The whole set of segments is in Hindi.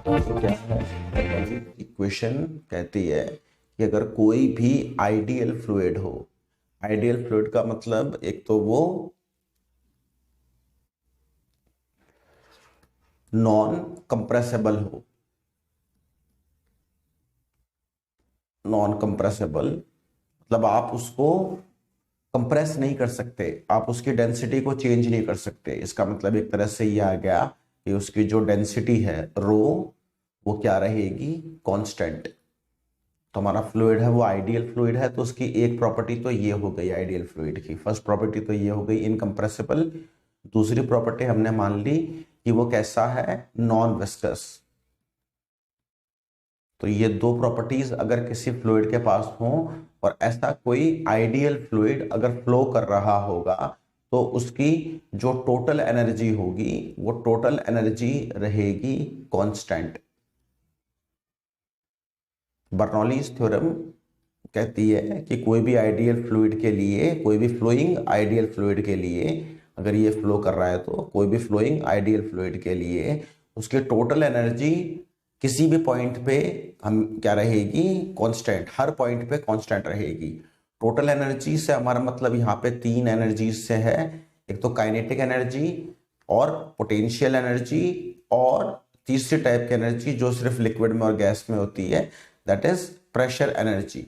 तो क्या है, इक्वेशन कहती है कि अगर कोई भी आइडियल फ्लूइड हो, आइडियल फ्लूइड का मतलब एक तो वो नॉन कंप्रेसेबल हो, नॉन कंप्रेसेबल मतलब आप उसको कंप्रेस नहीं कर सकते, आप उसकी डेंसिटी को चेंज नहीं कर सकते। इसका मतलब एक तरह से ये आ गया कि उसकी जो डेंसिटी है रो, वो क्या रहेगी, कांस्टेंट। तो हमारा फ्लूइड है वो आइडियल फ्लूइड है, तो उसकी एक प्रॉपर्टी तो ये हो गई आइडियल फ्लूइड की, फर्स्ट प्रॉपर्टी तो ये हो गई इनकंप्रेसिबल। दूसरी प्रॉपर्टी हमने मान ली कि वो कैसा है, नॉन विस्कस। तो ये दो प्रॉपर्टीज अगर किसी फ्लूइड के पास हो और ऐसा कोई आइडियल फ्लूइड अगर फ्लो कर रहा होगा, तो उसकी जो टोटल एनर्जी होगी वो टोटल एनर्जी रहेगी कांस्टेंट। बर्नौलीज थ्योरम कहती है कि कोई भी आइडियल फ्लूइड के लिए, कोई भी फ्लोइंग आइडियल फ्लूइड के लिए, अगर ये फ्लो कर रहा है तो कोई भी फ्लोइंग आइडियल फ्लूइड के लिए उसकी टोटल एनर्जी किसी भी पॉइंट पे हम क्या रहेगी, कांस्टेंट, हर पॉइंट पे कांस्टेंट रहेगी। टोटल एनर्जी से हमारा मतलब यहाँ पे तीन एनर्जीज से है, एक तो काइनेटिक एनर्जी और पोटेंशियल एनर्जी और तीसरी टाइप की एनर्जी जो सिर्फ लिक्विड में और गैस में होती है, दैट इज प्रेशर एनर्जी।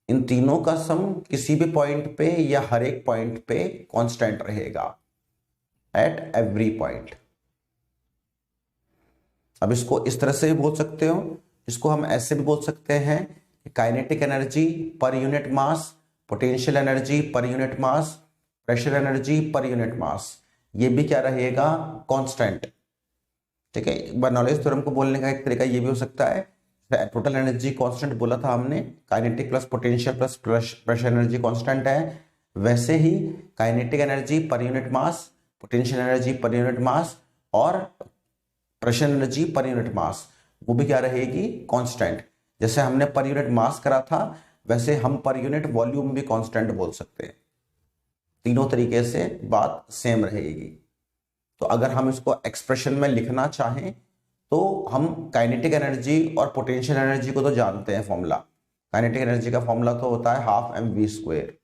इन तीनों का सम किसी भी पॉइंट पे या हर एक पॉइंट पे कांस्टेंट रहेगा एट एवरी पॉइंट। अब इसको इस तरह से भी बोल सकते हो, इसको हम ऐसे भी बोल सकते हैं कि kinetic energy per unit mass, potential energy per unit मास, प्रेशर एनर्जी पर यूनिट मास, ये भी क्या रहेगा, कांस्टेंट। ठीक है, बर्नौलीज थ्योरम को बोलने का एक तरीका ये भी हो सकता है, टोटल एनर्जी कांस्टेंट बोला था हमने, kinetic plus potential plus pressure energy constant है, वैसे ही kinetic energy per unit mass, potential energy per unit mass और pressure energy per unit mass वो भी क्या रहेगी, कांस्टेंट। जैसे हमने पर यूनिट मास करा था, वैसे हम पर यूनिट वॉल्यूम भी कांस्टेंट बोल सकते हैं। तीनों तरीके से बात सेम रहेगी। तो अगर हम इसको एक्सप्रेशन में लिखना चाहें तो हम काइनेटिक एनर्जी और पोटेंशियल एनर्जी को तो जानते हैं फॉर्मूला। काइनेटिक एनर्जी का फॉर्मूला तो होता है half m v square.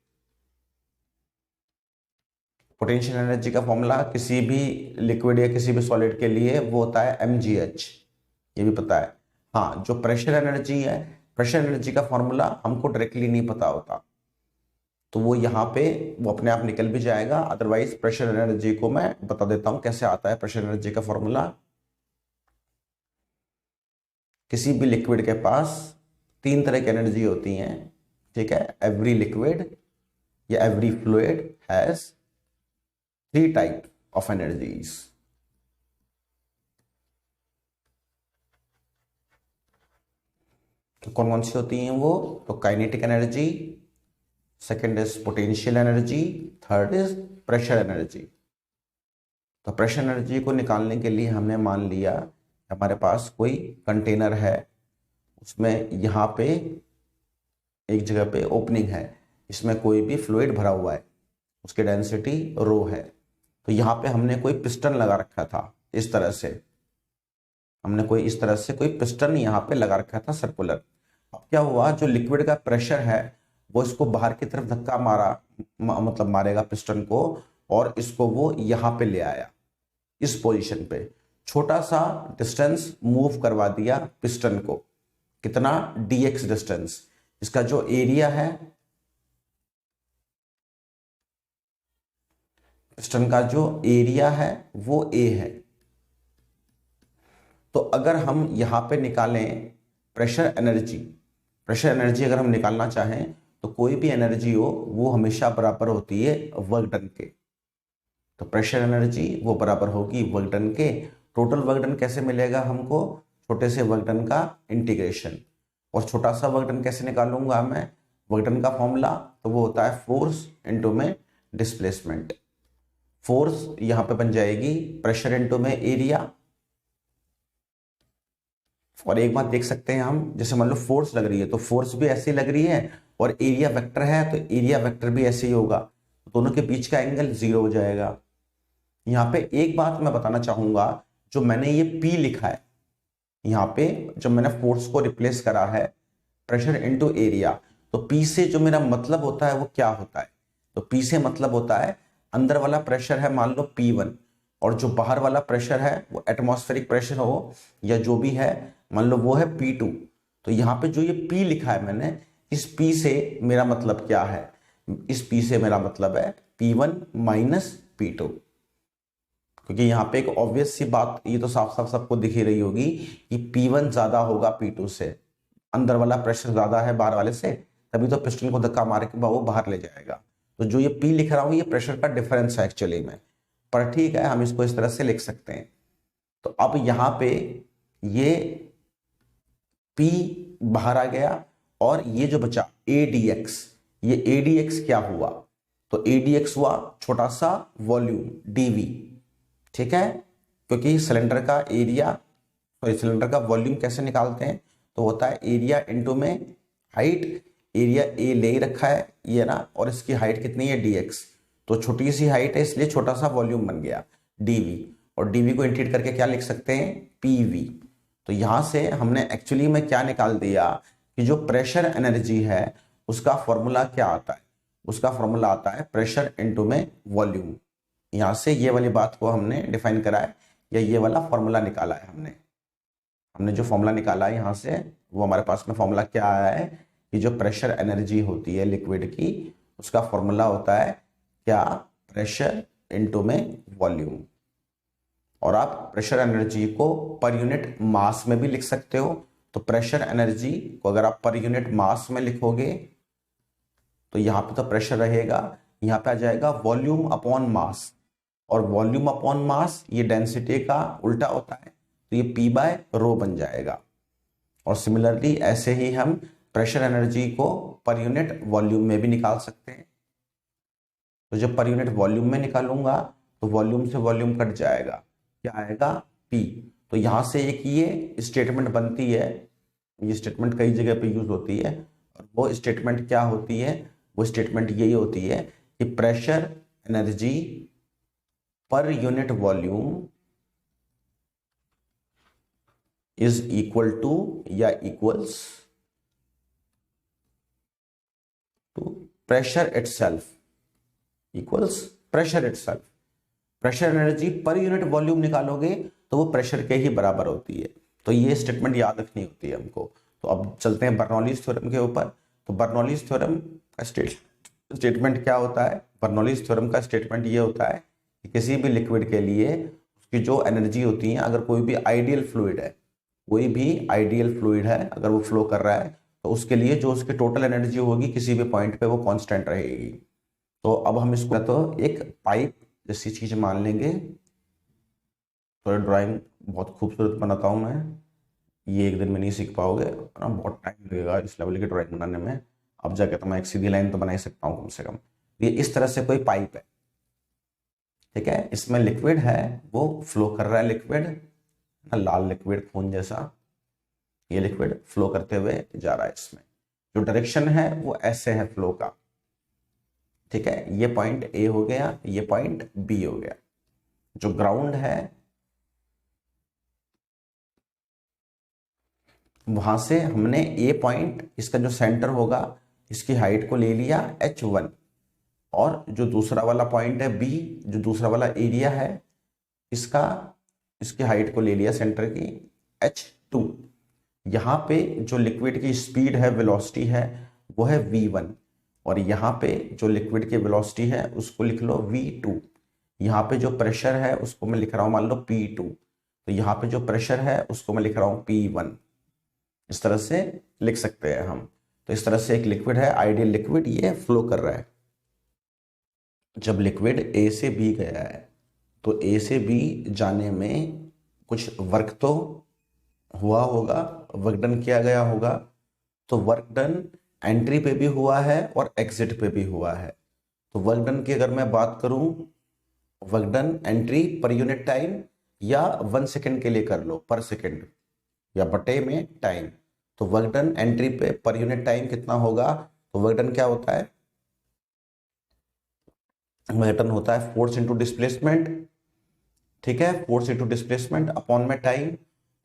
Potential energy का फॉर्मूला किसी भी लिक्विड या किसी भी सॉलिड के लिए वो होता है एम जी एच, ये भी पता है। हाँ, जो प्रेशर एनर्जी है, प्रेशर एनर्जी का फॉर्मूला हमको डायरेक्टली नहीं पता होता, तो वो यहाँ पे वो अपने आप निकल भी जाएगा। अदरवाइज प्रेशर एनर्जी को मैं बता देता हूं कैसे आता है प्रेशर एनर्जी का फॉर्मूला। किसी भी लिक्विड के पास तीन तरह की एनर्जी होती हैं, ठीक है। एवरी लिक्विड या every fluid has three type of energies. तो कौन कौन सी होती हैं वो, तो kinetic energy, second is potential energy, third is pressure energy. तो प्रेशर एनर्जी को निकालने के लिए हमने मान लिया हमारे पास कोई कंटेनर है, उसमें यहाँ पे एक जगह पे ओपनिंग है, इसमें कोई भी फ्लूइड भरा हुआ है, उसकी डेंसिटी रो है। तो यहाँ पे हमने कोई पिस्टन लगा रखा था, इस तरह से हमने कोई इस तरह से कोई पिस्टन यहाँ पे लगा रखा था सर्कुलर। अब क्या हुआ, जो लिक्विड का प्रेशर है वो इसको बाहर की तरफ धक्का मारा, मतलब मारेगा पिस्टन को, और इसको वो यहाँ पे ले आया, इस पोजीशन पे छोटा सा डिस्टेंस मूव करवा दिया पिस्टन को। कितना, dx डिस्टेंस। इसका जो एरिया है, पिस्टन का जो एरिया है वो a है। तो अगर हम यहां पे निकालें प्रेशर एनर्जी, प्रेशर एनर्जी अगर हम निकालना चाहें तो कोई भी एनर्जी हो वो हमेशा बराबर होती है वर्क डन के। तो प्रेशर एनर्जी वो बराबर होगी वर्क डन के। टोटल वर्क डन कैसे मिलेगा हमको, छोटे से वर्क डन का इंटीग्रेशन। और छोटा सा वर्क डन कैसे निकालूंगा मैं, वर्क डन का फॉर्मूला तो वो होता है फोर्स इनटू में डिस्प्लेसमेंट। फोर्स यहां पे बन जाएगी प्रेशर इनटू में एरिया। और एक बात देख सकते हैं हम, जैसे मान लो फोर्स लग रही है तो फोर्स भी ऐसी लग रही है, और एरिया वेक्टर है तो एरिया वेक्टर भी ऐसे ही होगा, दोनों के बीच का एंगल 0 हो जाएगा। यहाँ पे एक बात मैं बताना चाहूंगा, जो मैंने ये P लिखा है, यहाँ पे जब मैंने फोर्स को रिप्लेस करा है प्रेशर इनटू एरिया, तो पी से जो मेरा मतलब होता है वो क्या होता है, तो पी से मतलब होता है अंदर वाला प्रेशर है मान लो P1, और जो बाहर वाला प्रेशर है वो एटमॉस्फेरिक प्रेशर हो या जो भी है मान लो वो है P2। तो यहाँ पे जो ये P लिखा है मैंने, इस P से मेरा मतलब क्या है, इस P से मेरा मतलब है P1 माइनस P2, क्योंकि यहाँ पे एक ऑब्वियस सी बात ये तो साफ साफ सबको दिख ही रही होगी कि P1 ज्यादा होगा P2 से, अंदर वाला प्रेशर ज्यादा है बाहर वाले से, तभी तो पिस्टन को धक्का मार के वो बाहर ले जाएगा। तो जो ये P लिख रहा हूं ये प्रेशर का डिफरेंस है एक्चुअली में, पर ठीक है हम इसको इस तरह से लिख सकते हैं। तो अब यहां पे ये P बाहर आ गया और ये जो बचा ADX, ये ADX क्या हुआ, तो ADX हुआ छोटा सा वॉल्यूम dV, ठीक है, क्योंकि सिलेंडर का एरिया सॉरी सिलेंडर का वॉल्यूम कैसे निकालते हैं, तो होता है एरिया इनटू में हाइट, एरिया ए ले ही रखा है ये ना, और इसकी हाइट कितनी है dx, तो छोटी सी हाइट है इसलिए छोटा सा वॉल्यूम बन गया dv, और dv को इंटीग्रेट करके क्या लिख सकते हैं pv। तो यहां से हमने एक्चुअली में क्या निकाल दिया कि जो प्रेशर एनर्जी है उसका फॉर्मूला क्या आता है, उसका फॉर्मूला आता है प्रेशर इनटू में वॉल्यूम। यहां से ये वाली बात को हमने डिफाइन करा है या ये वाला फॉर्मूला निकाला है हमने जो फॉर्मूला निकाला है यहाँ से वो हमारे पास में फॉर्मूला क्या आया है कि जो प्रेशर एनर्जी होती है लिक्विड की उसका फॉर्मूला होता है क्या, प्रेशर इनटू में वॉल्यूम। और आप प्रेशर एनर्जी को पर यूनिट मास में भी लिख सकते हो, तो प्रेशर एनर्जी को अगर आप पर यूनिट मास में लिखोगे तो यहाँ पे तो प्रेशर रहेगा, यहाँ पे आ जाएगा वॉल्यूम अपॉन मास, और वॉल्यूम अपॉन मास ये डेंसिटी का उल्टा होता है, तो ये P बाय रो बन जाएगा। और सिमिलरली ऐसे ही हम प्रेशर एनर्जी को पर यूनिट वॉल्यूम में भी निकाल सकते हैं। तो जब पर यूनिट वॉल्यूम में निकालूंगा तो वॉल्यूम से वॉल्यूम कट जाएगा, क्या आएगा P। तो यहां से एक ये स्टेटमेंट बनती है, ये स्टेटमेंट कई जगह पे यूज होती है, और वो स्टेटमेंट क्या होती है, वो स्टेटमेंट यही होती है कि pressure energy per unit volume is equal to या equals to pressure itself, equals pressure itself. Pressure energy per unit volume निकालोगे तो वो प्रेशर के ही बराबर होती है। तो ये स्टेटमेंट याद रखनी होती है हमको। तो अब चलते हैं बर्नौलीज थ्योरम के ऊपर। तो बर्नौलीज थ्योरम का स्टेटमेंट क्या होता है, बर्नौलीज थ्योरम का स्टेटमेंट ये होता है कि किसी भी लिक्विड के लिए उसकी जो एनर्जी होती है, अगर कोई भी आइडियल फ्लूइड है, कोई भी आइडियल फ्लूइड है अगर वो फ्लो कर रहा है, तो उसके लिए जो उसकी टोटल एनर्जी होगी किसी भी पॉइंट पे वो कांस्टेंट रहेगी। तो अब हम इसको तो एक पाइप जैसी चीज मान लेंगे, थोड़ा ड्राइंग बहुत खूबसूरत बनाता हूँ मैं, ये एक दिन में नहीं सीख पाओगे ना, बहुत टाइम लगेगा इस लेवल की ड्राइंग बनाने में। अब जाके तो मैं एक सीधी लाइन तो बना ही सकता हूँ कम से कम। ये इस तरह से कोई पाइप है, ठीक है, इसमें लिक्विड है, वो फ्लो कर रहा है, लिक्विड लाल लिक्विड खून जैसा, ये लिक्विड फ्लो करते हुए जा रहा है। इसमें जो डायरेक्शन है वो ऐसे है फ्लो का, ठीक है, ये पॉइंट ए हो गया, ये पॉइंट बी हो गया। जो ग्राउंड है वहां से हमने ए पॉइंट, इसका जो सेंटर होगा इसकी हाइट को ले लिया h1, और जो दूसरा वाला पॉइंट है बी, जो दूसरा वाला एरिया है इसका, इसकी हाइट को ले लिया सेंटर की h2। यहाँ पे जो लिक्विड की स्पीड है, वेलोसिटी है, वो है v1, और यहाँ पे जो लिक्विड की वेलोसिटी है उसको लिख लो v2। यहाँ पे जो प्रेशर है उसको मैं लिख रहा हूँ मान लो p2, तो यहाँ पे जो प्रेशर है उसको मैं लिख रहा हूँ p1। इस तरह से लिख सकते हैं हम। तो इस तरह से एक लिक्विड है, आइडियल लिक्विड, ये फ्लो कर रहा है। जब लिक्विड ए से बी गया है तो ए से बी जाने में कुछ वर्क तो हुआ होगा, वर्क डन किया गया होगा। तो वर्क डन एंट्री पे भी हुआ है और एग्जिट पे भी हुआ है। तो वर्क डन की अगर मैं बात करूं, work done entry per unit time या 1 सेकेंड के लिए कर लो, पर सेकेंड या बटे में टाइम। तो वर्क डन एंट्री पे पर यूनिट टाइम कितना होगा, तो वर्क डन क्या होता है, वर्क डन होता है फोर्स इंटू डिस्प्लेसमेंट, ठीक है, फोर्स इंटू डिस्प्लेसमेंट अपॉन में टाइम।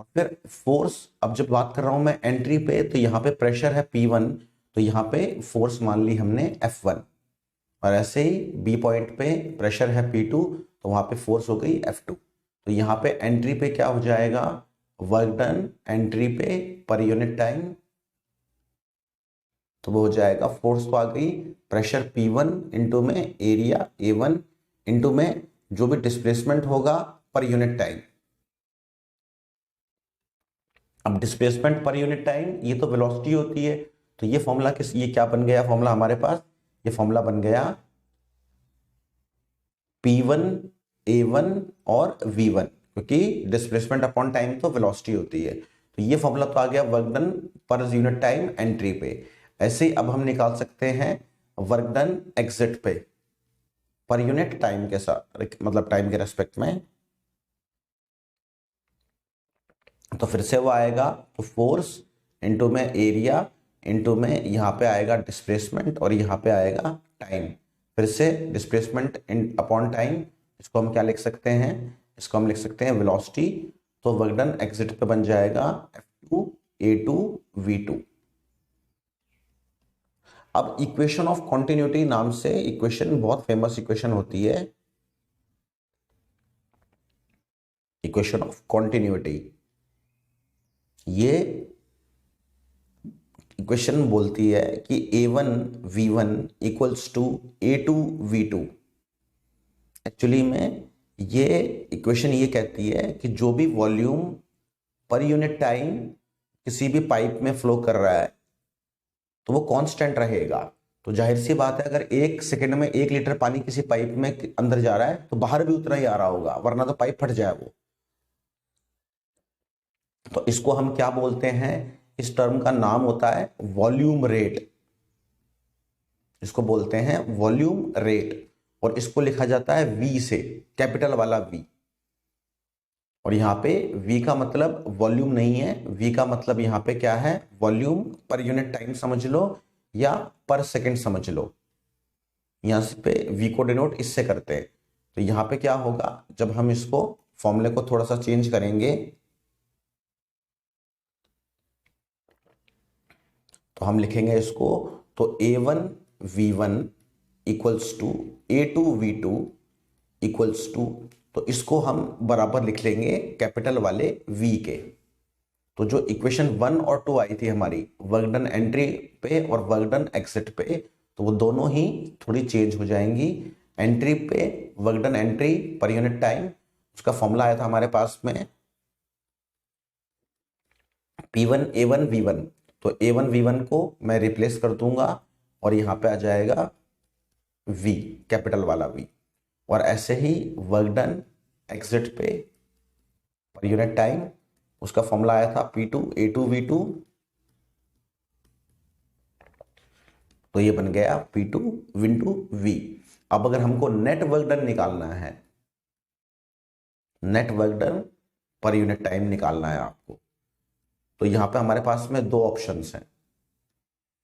और फिर फोर्स, अब जब बात कर रहा हूं मैं एंट्री पे, तो यहाँ पे प्रेशर है P1, तो यहाँ पे फोर्स मान ली हमने F1, और ऐसे ही बी पॉइंट पे प्रेशर है P2, तो वहां पे फोर्स हो गई F2। तो यहाँ पे एंट्री पे क्या हो जाएगा, वर्क डन एंट्री पे पर यूनिट टाइम, तो वो हो जाएगा, फोर्स तो आ गई, प्रेशर P1 इंटू में एरिया A1 इंटू में जो भी डिस्प्लेसमेंट होगा पर यूनिट टाइम। अब डिस्प्लेसमेंट पर यूनिट टाइम ये तो वेलोसिटी होती है, तो ये फॉर्मूला ये क्या बन गया फॉर्मूला हमारे पास, ये फॉर्मूला बन गया P1 A1 और V1, क्योंकि डिस्प्लेसमेंट अपॉन टाइम तो वेलोसिटी होती है। तो ये फॉर्मूला तो आ गया work done per unit time entry पे। ऐसे ही अब हम निकाल सकते हैं वर्क डन एग्जिट पे पर यूनिट टाइम के साथ, मतलब टाइम के रेस्पेक्ट में। तो फिर से वो आएगा, तो फोर्स इंटू में एरिया इंटू में यहाँ पे आएगा डिस्प्लेसमेंट और यहाँ पे आएगा टाइम। फिर से डिस्प्लेसमेंट अपॉन टाइम, इसको हम क्या लिख सकते हैं, इसको हम लिख सकते हैं वेलोसिटी। तो वर्क डन एग्जिट पे बन जाएगा F2 A2 V2। अब इक्वेशन ऑफ कॉन्टिन्यूटी नाम से इक्वेशन, बहुत फेमस इक्वेशन होती है, इक्वेशन ऑफ कॉन्टिन्यूटी। ये इक्वेशन बोलती है कि A1 V1 equals to A2 V2। Actually में ये इक्वेशन ये कहती है कि जो भी वॉल्यूम पर यूनिट टाइम किसी भी पाइप में फ्लो कर रहा है तो वो कांस्टेंट रहेगा। तो जाहिर सी बात है, अगर 1 सेकंड में 1 लीटर पानी किसी पाइप में अंदर जा रहा है तो बाहर भी उतना ही आ रहा होगा, वरना तो पाइप फट जाए वो। तो इसको हम क्या बोलते हैं, इस टर्म का नाम होता है वॉल्यूम रेट, इसको बोलते हैं वॉल्यूम रेट। और इसको लिखा जाता है V से, कैपिटल वाला V। और यहाँ पे V का मतलब वॉल्यूम नहीं है, V का मतलब यहाँ पे क्या है, वॉल्यूम पर यूनिट टाइम समझ लो या पर सेकंड समझ लो। यहाँ पे V को डिनोट इससे करते हैं। तो यहाँ पे क्या होगा, जब हम इसको फॉर्मूले को थोड़ा सा चेंज करेंगे तो हम लिखेंगे इसको, तो A1 V1 equals to A2 V2 equals to, तो इसको हम बराबर लिख लेंगे कैपिटल वाले V के। तो जो इक्वेशन 1 और 2 आई थी हमारी, वर्क डन एंट्री पे और वर्क डन एग्जिट पे, तो वो दोनों ही थोड़ी चेंज हो जाएंगी। एंट्री पे work done entry per unit time, उसका फॉर्मूला आया था हमारे पास में P1 A1 V1, तो A1 V1 को मैं रिप्लेस कर दूंगा और यहां पे आ जाएगा V, कैपिटल वाला V। और ऐसे ही वर्क डन एग्जिट पे पर यूनिट टाइम, उसका फॉर्मूला आया था P2 A2 V2, तो ये बन गया P2 इंटू V। अब अगर हमको नेट वर्क डन निकालना है, net work done per unit time निकालना है आपको, तो यहां पे हमारे पास में दो ऑप्शंस हैं।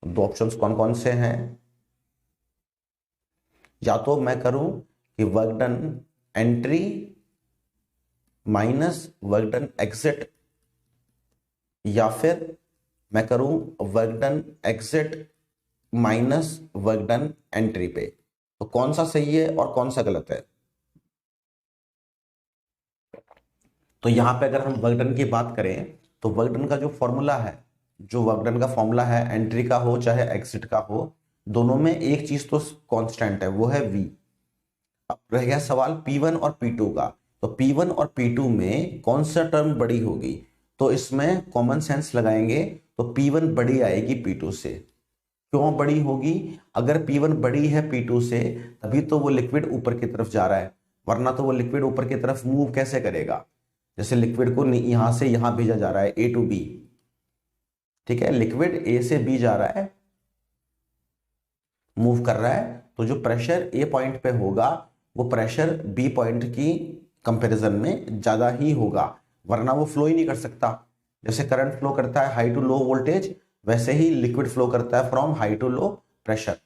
दो ऑप्शंस कौन कौन से हैं, या तो मैं करूं कि work done entry minus work done exit, या फिर मैं करूं work done exit minus work done entry पे। तो कौन सा सही है और कौन सा गलत है। तो यहां पे अगर हम वर्क डन की बात करें तो वर्क डन का जो फॉर्मूला है, जो वर्क डन का फॉर्मूला है, एंट्री का हो चाहे एग्जिट का हो, दोनों में एक चीज तो कांस्टेंट है, वो है V। अब रह गया सवाल P1 और P2 का। तो P1 और P2 में कौन सा टर्म बड़ी होगी, तो इसमें कॉमन सेंस लगाएंगे तो P1 बड़ी आएगी P2 से। क्यों बड़ी होगी, अगर P1 बड़ी है P2 से तभी तो वो लिक्विड ऊपर की तरफ जा रहा है, वरना तो वो लिक्विड ऊपर की तरफ मूव कैसे करेगा। जैसे लिक्विड को यहां से यहां भेजा जा रहा है A टू B, ठीक है, लिक्विड A से B जा रहा है, मूव कर रहा है, तो जो प्रेशर A पॉइंट पे होगा वो प्रेशर B पॉइंट की कंपैरिजन में ज्यादा ही होगा, वरना वो फ्लो ही नहीं कर सकता। जैसे करंट फ्लो करता है हाई टू लो वोल्टेज, वैसे ही लिक्विड फ्लो करता है from high to low pressure.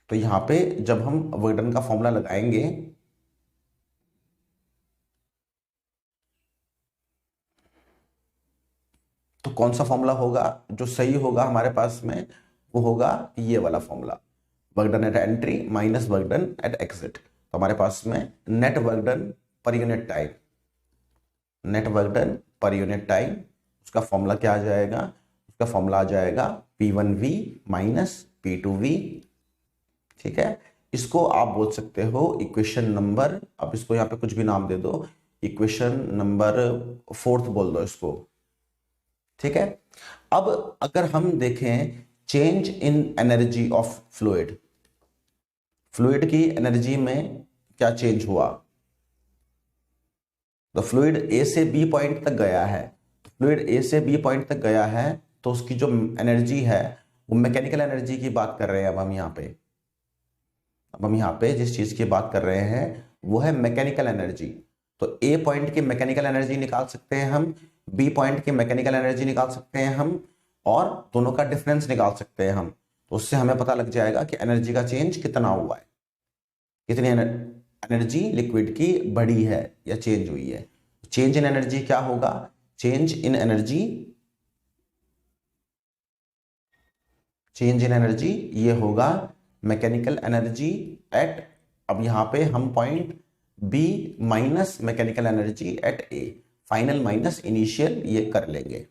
तो यहां पे जब हम वर्क डन का फॉर्मूला लगाएंगे तो कौन सा फॉर्मूला होगा जो सही होगा हमारे पास में, वो होगा ये वाला formula, work done at entry minus work done at exit. तो हमारे पास में net work done per unit time, net work done per unit time, उसका फॉर्मूला क्या आ जाएगा, उसका फॉर्मूला आ जाएगा P1V माइनस P2V। ठीक है, इसको आप बोल सकते हो इक्वेशन नंबर, अब इसको यहाँ पे कुछ भी नाम दे दो, इक्वेशन नंबर 4 बोल दो इसको। ठीक है, अब अगर हम देखें change in energy of fluid, fluid की एनर्जी में क्या चेंज हुआ, तो फ्लूइड ए से बी पॉइंट तक गया है, फ्लूइड ए से बी पॉइंट तक गया है, तो उसकी जो एनर्जी है वो मैकेनिकल एनर्जी की बात कर रहे हैं। अब हम यहाँ पे जिस चीज की बात कर रहे हैं वो है मैकेनिकल एनर्जी। तो ए पॉइंट की मैकेनिकल एनर्जी निकाल सकते हैं हम, बी पॉइंट की मैकेनिकल एनर्जी निकाल सकते हैं हम, और दोनों का डिफरेंस निकाल सकते हैं हम। तो उससे हमें पता लग जाएगा कि एनर्जी का चेंज कितना हुआ है, कितनी एनर्जी लिक्विड की बढ़ी है या चेंज हुई है। चेंज इन एनर्जी क्या होगा, change in energy, change in energy ये होगा मैकेनिकल एनर्जी एट, अब यहां पे हम point B minus mechanical energy at A, final minus initial ये कर लेंगे।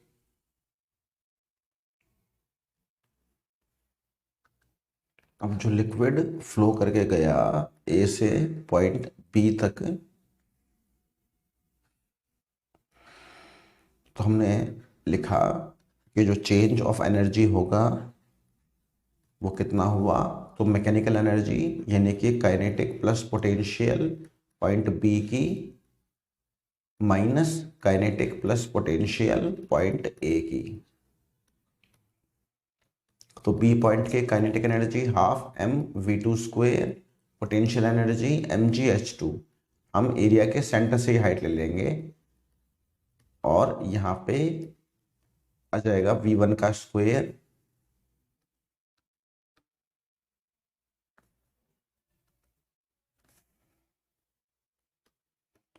अब जो लिक्विड फ्लो करके गया ए से पॉइंट बी तक, तो हमने लिखा कि जो चेंज ऑफ एनर्जी होगा वो कितना हुआ, तो मैकेनिकल एनर्जी यानी कि kinetic plus potential point B की minus kinetic plus potential point A की। तो बी पॉइंट के kinetic energy half mv2 square, potential energy mgh2। हम एरिया के सेंटर से ही हाइट ले लेंगे और यहाँ पे आ जाएगा v1 का स्क्वायर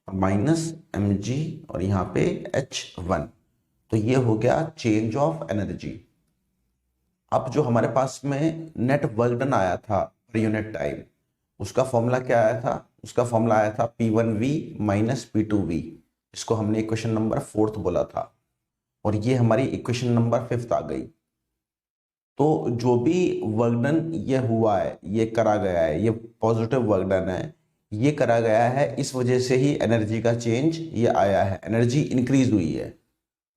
माइनस mg और यहाँ पे h1। तो ये हो गया चेंज ऑफ एनर्जी। अब जो हमारे पास में नेट वर्क डन आया था पर यूनिट टाइम, उसका फॉर्मूला क्या आया था, उसका फॉर्मूला आया था P1V माइनस P2V, इसको हमने इक्वेशन नंबर 4 बोला था, और ये हमारी इक्वेशन नंबर 5 आ गई। तो जो भी वर्क डन ये हुआ है, ये करा गया है, ये पॉजिटिव वर्क डन है, ये करा गया है, इस वजह से ही एनर्जी का चेंज ये आया है, एनर्जी इंक्रीज हुई है,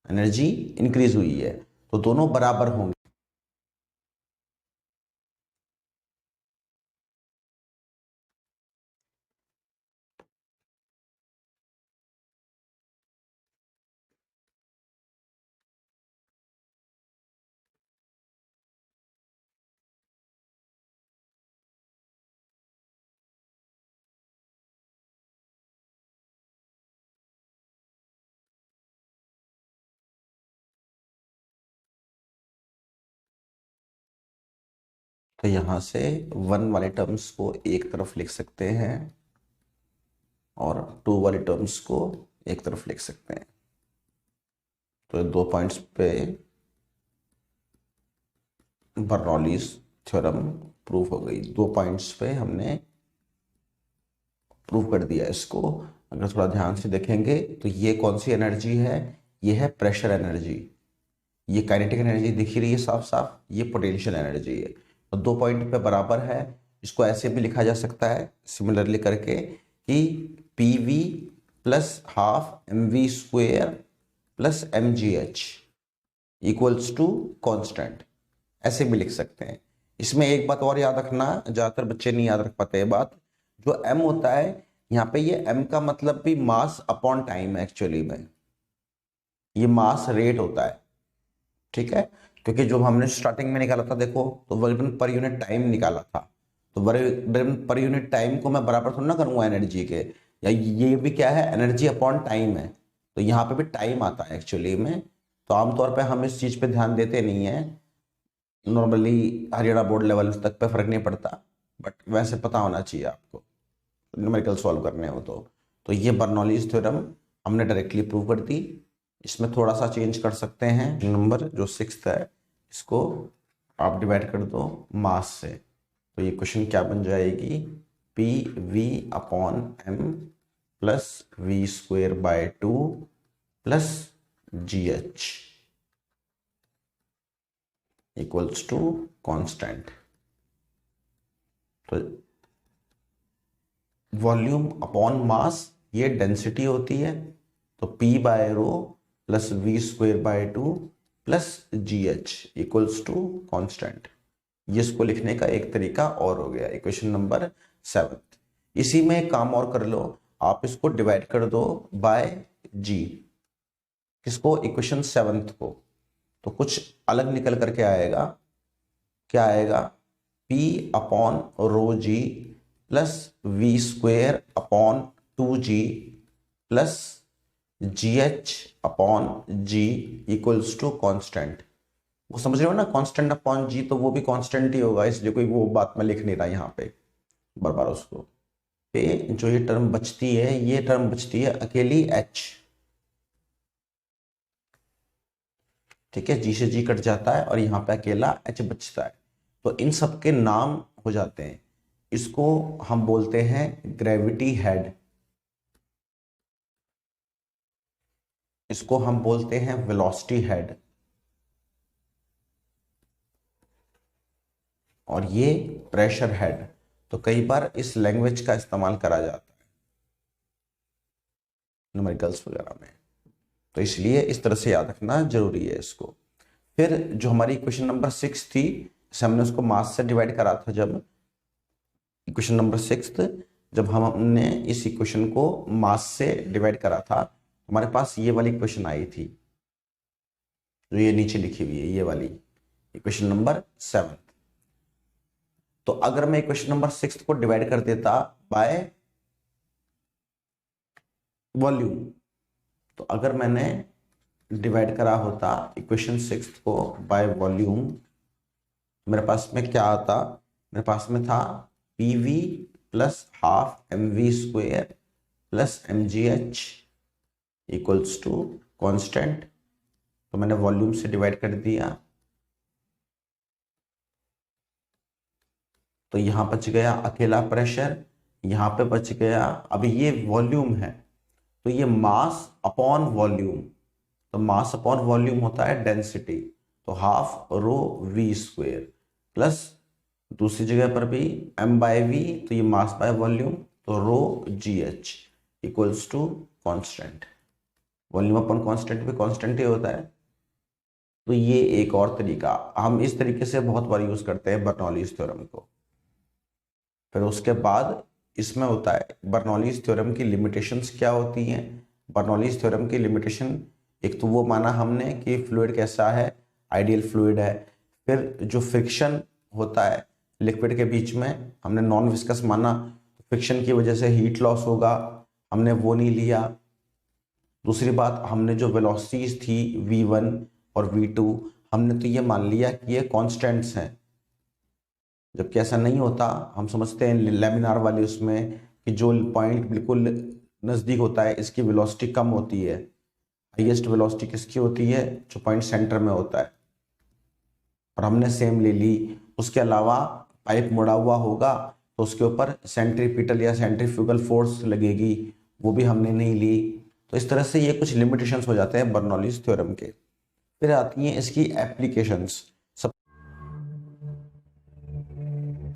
एनर्जी इंक्रीज हुई है। तो दोनों बराबर होंगे। तो यहां से 1 वाले टर्म्स को एक तरफ लिख सकते हैं और 2 वाले टर्म्स को एक तरफ लिख सकते हैं। तो 2 पॉइंट्स पे बर्नौलीज थ्योरम प्रूव हो गई, 2 पॉइंट्स पे हमने प्रूव कर दिया इसको। अगर थोड़ा ध्यान से देखेंगे तो ये कौन सी एनर्जी है, ये है प्रेशर एनर्जी, ये काइनेटिक एनर्जी दिख ही रही है साफ साफ, ये पोटेंशियल एनर्जी है। और 2 पॉइंट पे बराबर है, इसको ऐसे भी लिखा जा सकता है सिमिलरली करके कि PV plus half mv square plus mgh equals to constant, ऐसे भी लिख सकते हैं। इसमें एक बात और याद रखना, ज्यादातर बच्चे नहीं याद रख पाते ये बात, जो m होता है यहाँ पे, ये m का मतलब भी मास अपॉन टाइम है एक्चुअली में, ये मास रेट होता है। ठीक है, क्योंकि जो हमने स्टार्टिंग में निकाला था देखो, तो work done per unit time निकाला था, तो work done per unit time को मैं बराबर थोड़ा ना करूंगा एनर्जी के, या ये भी क्या है, एनर्जी अपॉन टाइम है, तो यहाँ पे भी टाइम आता है एक्चुअली में। तो आमतौर पे हम इस चीज पे ध्यान देते नहीं है, नॉर्मली हरियाणा बोर्ड लेवल तक पे फर्क नहीं पड़ता, बट वैसे पता होना चाहिए आपको न्यूमेरिकल सॉल्व करने हो तो ये बर्नौलीज थ्योरम हमने डायरेक्टली प्रूव कर दी, इसमें थोड़ा सा चेंज कर सकते हैं, नंबर जो 6 है इसको आप डिवाइड कर दो मास से, तो ये क्वेश्चन क्या बन जाएगी, P V upon m plus v square by 2 plus g H equals to constant. तो वॉल्यूम अपॉन मास ये डेंसिटी होती है, तो P by rho plus v square by 2 plus g H equals to constant. ये इसको लिखने का एक तरीका और हो गया, इक्वेशन नंबर 7। इसी में एक काम और कर लो, आप इसको डिवाइड कर दो बाय जी, किसको, इक्वेशन 7 को, तो कुछ अलग निकल करके आएगा। क्या आएगा, P upon rho g plus v square upon 2g plus g h upon g equals to constant. वो समझ रहे हो ना, कांस्टेंट अपॉन जी, तो वो भी कांस्टेंट ही होगा, इसलिए कोई वो बात मैं लिख नहीं रहा यहाँ पे बार बार उसको। पे जो ये टर्म बचती है, ये टर्म बचती है अकेली एच, ठीक है, जी से जी कट जाता है और यहाँ पे अकेला एच बचता है, तो इन सब के नाम हो जाते हैं। इसको हम बोलते हैं ग्रेविटी हेड, इसको हम बोलते हैं वेलोसिटी हेड, और ये प्रेशर हेड। तो कई बार इस लैंग्वेज का इस्तेमाल करा जाता है न्यूमेरिकल्स वगैरह में, तो इसलिए इस तरह से याद रखना जरूरी है इसको। फिर जो हमारी इक्वेशन नंबर 6 थी, हमने उसको मास से डिवाइड करा था, जब इक्वेशन नंबर 6 जब हमने इस इक्वेशन को मास से डिवाइड करा था, हमारे पास ये वाली इक्वेशन आई थी जो ये नीचे लिखी हुई है, ये वाली इक्वेशन नंबर 7। तो अगर मैं इक्वेशन नंबर 6 को डिवाइड कर देता बाय वॉल्यूम, तो अगर मैंने डिवाइड करा होता इक्वेशन 6 को बाय वॉल्यूम, मेरे पास में क्या आता, मेरे पास में था PV plus half mv square plus mgh equals to constant. तो मैंने वॉल्यूम से डिवाइड कर दिया, तो यहां बच गया अकेला प्रेशर, यहां पे बच गया, अभी ये वॉल्यूम है तो ये मास अपॉन वॉल्यूम, तो मास अपॉन वॉल्यूम होता है डेंसिटी, तो half rho v square plus दूसरी जगह पर भी m बाय वी, तो ये मास बाय वॉल्यूम, तो rho G H equals to constant. Volume upon constant भी कॉन्स्टेंट ही होता है। तो ये एक और तरीका, हम इस तरीके से बहुत बार यूज करते हैं बर्नौलीज थ्योरम को। फिर उसके बाद इसमें होता है बर्नौलीज थ्योरम की लिमिटेशंस क्या होती हैं। बर्नौलीज थ्योरम की लिमिटेशन, एक तो वो माना हमने कि फ्लूइड कैसा है, आइडियल फ्लूइड है। फिर जो फ्रिक्शन होता है लिक्विड के बीच में, हमने नॉन विस्कस माना, फ्रिक्शन की वजह से हीट लॉस होगा, हमने वो नहीं लिया। दूसरी बात, हमने जो वेलोसिटीज थी v1 और v2, हमने तो ये मान लिया कि ये कांस्टेंट्स हैं, जबकि ऐसा नहीं होता। हम समझते हैं लैमिनार वाली उसमें कि जो पॉइंट बिल्कुल नज़दीक होता है इसकी वेलोसिटी कम होती है, हाईएस्ट वेलोसिटी किसकी होती है, जो पॉइंट सेंटर में होता है, और हमने सेम ले ली। उसके अलावा पाइप मुड़ा हुआ होगा तो उसके ऊपर सेंट्रीपिटल या सेंट्रीफ्यूगल फोर्स लगेगी, वो भी हमने नहीं ली। तो इस तरह से ये कुछ लिमिटेशंस हो जाते हैं बर्नौलीज थ्योरम के। फिर आती हैं इसकी एप्लीकेशंस।